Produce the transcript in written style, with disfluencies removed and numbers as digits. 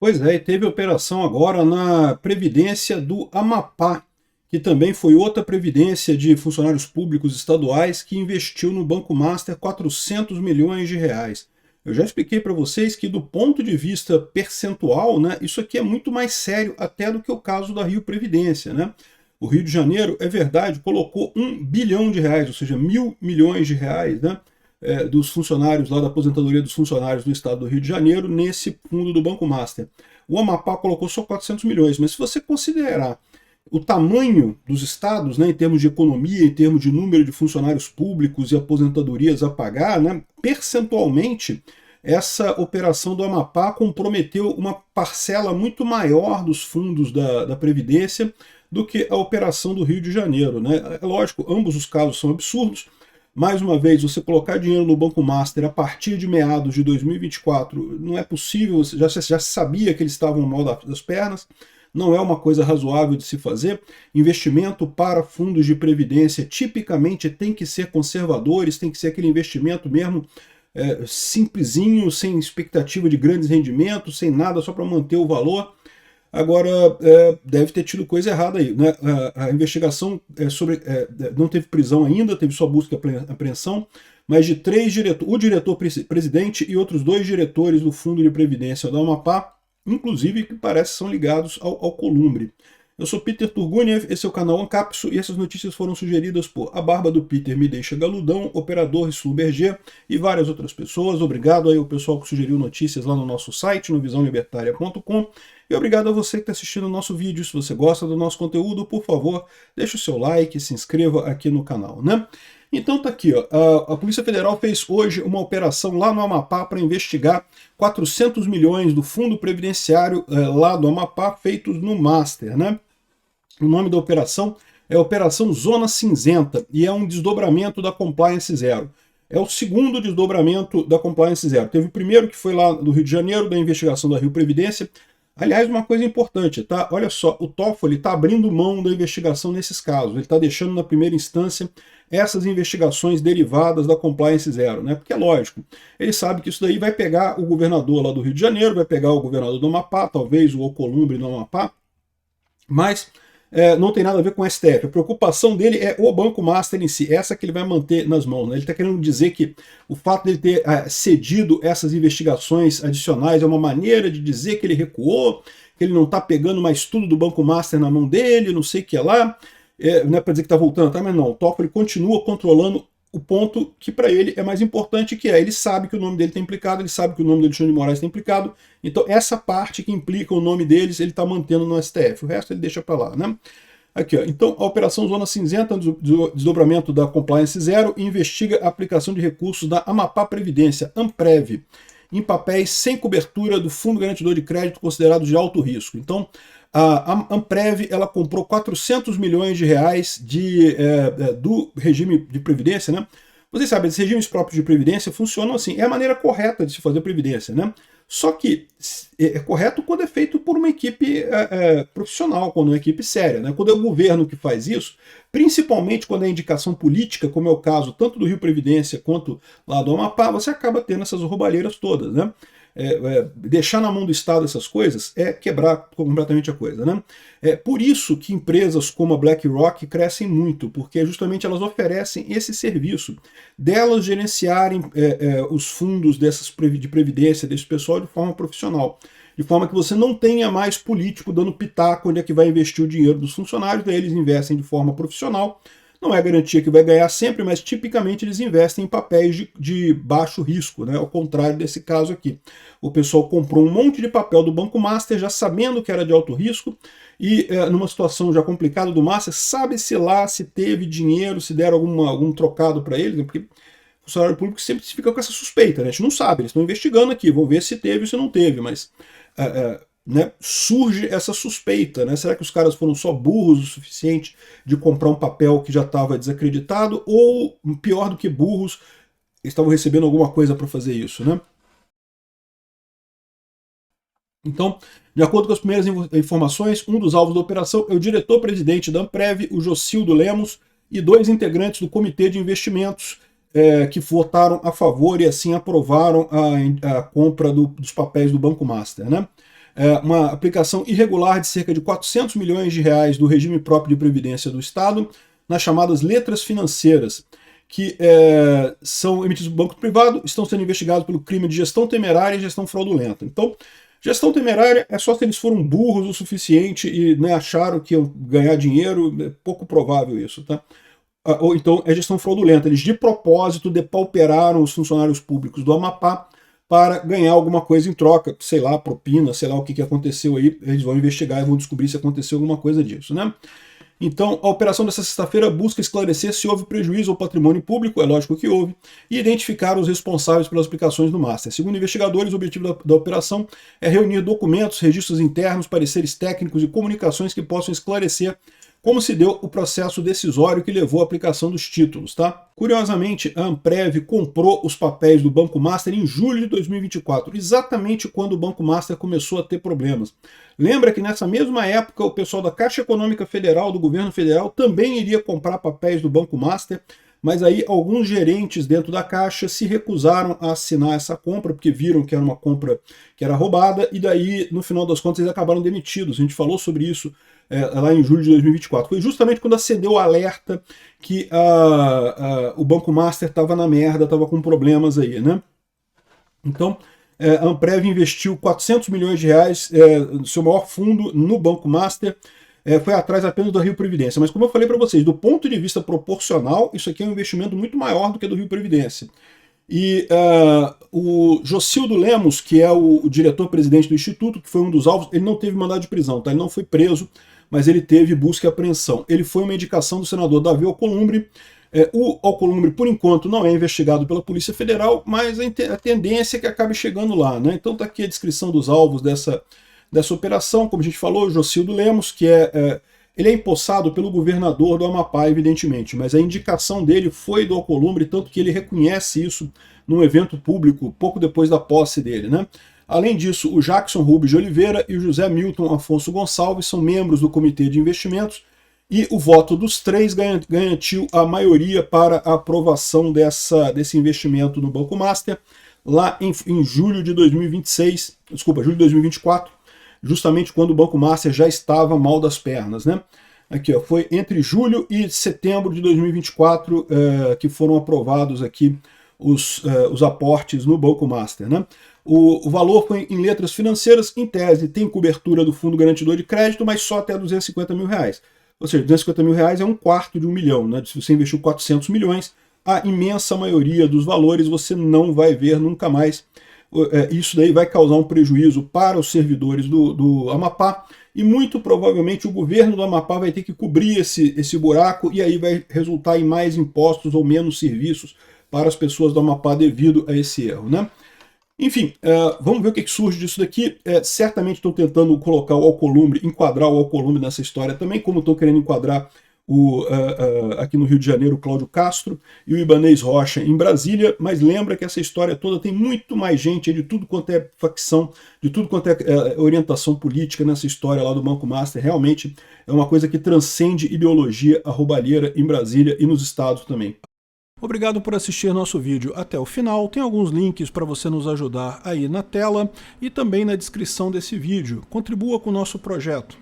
Pois é, e teve operação agora na Previdência do Amapá, que também foi outra previdência de funcionários públicos estaduais que investiu no Banco Master 400 milhões de reais. Eu já expliquei para vocês que do ponto de vista percentual, né, isso aqui é muito mais sério até do que o caso da Rio Previdência, né? O Rio de Janeiro, é verdade, colocou 1 bilhão de reais, ou seja, 1.000 milhões de reais, né, dos funcionários lá da aposentadoria dos funcionários do estado do Rio de Janeiro nesse fundo do Banco Master. O Amapá colocou só 400 milhões, mas se você considerar o tamanho dos estados, né, em termos de economia, em termos de número de funcionários públicos e aposentadorias a pagar, né, percentualmente, essa operação do Amapá comprometeu uma parcela muito maior dos fundos da Previdência do que a operação do Rio de Janeiro. Né? É lógico, ambos os casos são absurdos. Mais uma vez, você colocar dinheiro no Banco Master a partir de meados de 2024 não é possível, já se sabia que eles estavam mal das pernas, não é uma coisa razoável de se fazer. Investimento para fundos de previdência tipicamente tem que ser conservadores, tem que ser aquele investimento mesmo simplesinho, sem expectativa de grandes rendimentos, sem nada, só para manter o valor. Agora, deve ter tido coisa errada aí. Né? A investigação não teve prisão ainda, teve só busca e apreensão, mas de 3 diretores, o diretor-presidente e outros 2 diretores do Fundo de Previdência da Amapá, inclusive que parece são ligados ao Columbre. Eu sou Peter Turguniev, esse é o canal Ancapso e essas notícias foram sugeridas por A Barba do Peter Me Deixa Galudão, Operador Slumberger e várias outras pessoas. Obrigado aí ao pessoal que sugeriu notícias lá no nosso site, no visãolibertaria.com. E obrigado a você que está assistindo o nosso vídeo. Se você gosta do nosso conteúdo, por favor, deixe o seu like, se inscreva aqui no canal, né? Então tá aqui, ó, a Polícia Federal fez hoje uma operação lá no Amapá para investigar 400 milhões do Fundo Previdenciário lá do Amapá feitos no Master, né? O nome da operação é Operação Zona Cinzenta e é um desdobramento da Compliance Zero. É o segundo desdobramento da Compliance Zero. Teve o primeiro que foi lá do Rio de Janeiro, da investigação da Rio Previdência. Aliás, uma coisa importante, tá? Olha só, o Toffoli está abrindo mão da investigação nesses casos. Ele está deixando na primeira instância essas investigações derivadas da Compliance Zero, né? Porque é lógico, ele sabe que isso daí vai pegar o governador lá do Rio de Janeiro, vai pegar o governador do Amapá, talvez o Alcolumbre no Amapá, mas não tem nada a ver com o STF. A preocupação dele é o Banco Master em si, essa que ele vai manter nas mãos. Né? Ele está querendo dizer que o fato de ele ter cedido essas investigações adicionais é uma maneira de dizer que ele recuou, que ele não está pegando mais tudo do Banco Master na mão dele, não sei o que é lá. Não é para dizer que está voltando, tá? Mas não, o Toffoli continua controlando o ponto que para ele é mais importante, que é, ele sabe que o nome dele está implicado, ele sabe que o nome do Alexandre de Moraes está implicado, então essa parte que implica o nome deles, ele está mantendo no STF, o resto ele deixa para lá, né? Aqui, ó. Então, a Operação Zona Cinzenta, desdobramento da Compliance Zero, investiga a aplicação de recursos da Amapá Previdência, Amprev, em papéis sem cobertura do Fundo Garantidor de Crédito considerado de alto risco. Então, a Amprev ela comprou 400 milhões de reais do regime de previdência, né? Vocês sabem, esses regimes próprios de previdência funcionam assim, é a maneira correta de se fazer previdência, né? Só que é correto quando é feito por uma equipe profissional, quando é uma equipe séria, né? Quando é o governo que faz isso, principalmente quando é indicação política, como é o caso tanto do Rio Previdência quanto lá do Amapá, você acaba tendo essas roubalheiras todas, né? Deixar na mão do Estado essas coisas é quebrar completamente a coisa, né? É por isso que empresas como a BlackRock crescem muito, porque justamente elas oferecem esse serviço delas gerenciarem os fundos de previdência desse pessoal de forma profissional, de forma que você não tenha mais político dando pitaco onde é que vai investir o dinheiro dos funcionários, daí eles investem de forma profissional. Não é garantia que vai ganhar sempre, mas tipicamente eles investem em papéis de baixo risco, né? Ao contrário desse caso aqui. O pessoal comprou um monte de papel do Banco Master, já sabendo que era de alto risco, e numa situação já complicada do Master, sabe-se lá se teve dinheiro, se deram algum trocado para eles, né? Porque o funcionário público sempre fica com essa suspeita, né? A gente não sabe, eles estão investigando aqui, vão ver se teve ou se não teve, mas né, surge essa suspeita, né? Será que os caras foram só burros o suficiente de comprar um papel que já estava desacreditado, ou pior do que burros, estavam recebendo alguma coisa para fazer isso, né? Então, de acordo com as primeiras informações, um dos alvos da operação é o diretor-presidente da Amprev, o Jocildo Lemos, e 2 integrantes do Comitê de Investimentos que votaram a favor e assim aprovaram a compra dos papéis do Banco Master, né? uma aplicação irregular de cerca de 400 milhões de reais do regime próprio de previdência do Estado nas chamadas letras financeiras, que são emitidos pelo banco privado, estão sendo investigados pelo crime de gestão temerária e gestão fraudulenta. Então, gestão temerária é só se eles foram burros o suficiente e, né, acharam que iam ganhar dinheiro, é pouco provável isso, tá? Ou então é gestão fraudulenta, eles de propósito depauperaram os funcionários públicos do Amapá para ganhar alguma coisa em troca, sei lá, propina, sei lá o que aconteceu aí, eles vão investigar e vão descobrir se aconteceu alguma coisa disso, né? Então, a operação dessa sexta-feira busca esclarecer se houve prejuízo ao patrimônio público, é lógico que houve, e identificar os responsáveis pelas aplicações do Master. Segundo investigadores, o objetivo da operação é reunir documentos, registros internos, pareceres técnicos e comunicações que possam esclarecer como se deu o processo decisório que levou à aplicação dos títulos, tá? Curiosamente, a Amprev comprou os papéis do Banco Master em julho de 2024, exatamente quando o Banco Master começou a ter problemas. Lembra que nessa mesma época o pessoal da Caixa Econômica Federal, do governo federal, também iria comprar papéis do Banco Master, mas aí alguns gerentes dentro da Caixa se recusaram a assinar essa compra, porque viram que era uma compra que era roubada, e daí, no final das contas, eles acabaram demitidos. A gente falou sobre isso lá em julho de 2024. Foi justamente quando acendeu o alerta que o Banco Master estava na merda, estava com problemas aí, né? Então, a Amprev investiu 400 milhões de reais, seu maior fundo, no Banco Master, foi atrás apenas do Rio Previdência. Mas como eu falei para vocês, do ponto de vista proporcional, isso aqui é um investimento muito maior do que do Rio Previdência. E o Jocildo Lemos, que é o diretor-presidente do Instituto, que foi um dos alvos, ele não teve mandado de prisão, tá? Ele não foi preso, mas ele teve busca e apreensão. Ele foi uma indicação do senador Davi Alcolumbre. O Alcolumbre, por enquanto, não é investigado pela Polícia Federal, mas a tendência é que acabe chegando lá, né? Então tá aqui a descrição dos alvos dessa operação, como a gente falou, Jocildo Lemos, que ele é empossado pelo governador do Amapá, evidentemente, mas a indicação dele foi do Alcolumbre, tanto que ele reconhece isso num evento público pouco depois da posse dele, né? Além disso, o Jackson Rubens de Oliveira e o José Milton Afonso Gonçalves são membros do Comitê de Investimentos, e o voto dos três garantiu a maioria para a aprovação desse investimento no Banco Master, lá em julho de 2026, desculpa, julho de 2024, justamente quando o Banco Master já estava mal das pernas, né? Aqui, ó, foi entre julho e setembro de 2024 que foram aprovados aqui os aportes no Banco Master, né? O valor foi em letras financeiras, em tese tem cobertura do Fundo Garantidor de Crédito, mas só até 250 mil reais. Ou seja, 250 mil reais é um quarto de $1 milhão, né? Se você investiu 400 milhões, a imensa maioria dos valores você não vai ver nunca mais. Isso daí vai causar um prejuízo para os servidores do Amapá, e muito provavelmente o governo do Amapá vai ter que cobrir esse buraco, e aí vai resultar em mais impostos ou menos serviços para as pessoas do Amapá devido a esse erro, né? Enfim, vamos ver o que surge disso daqui. Certamente estão tentando colocar o Alcolumbre, enquadrar o Alcolumbre nessa história também, como estão querendo enquadrar aqui no Rio de Janeiro o Cláudio Castro e o Ibanez Rocha em Brasília, mas lembra que essa história toda tem muito mais gente de tudo quanto é facção, de tudo quanto é orientação política nessa história lá do Banco Master. Realmente é uma coisa que transcende ideologia, a roubalheira em Brasília e nos estados também. Obrigado por assistir nosso vídeo até o final. Tem alguns links para você nos ajudar aí na tela e também na descrição desse vídeo. Contribua com o nosso projeto.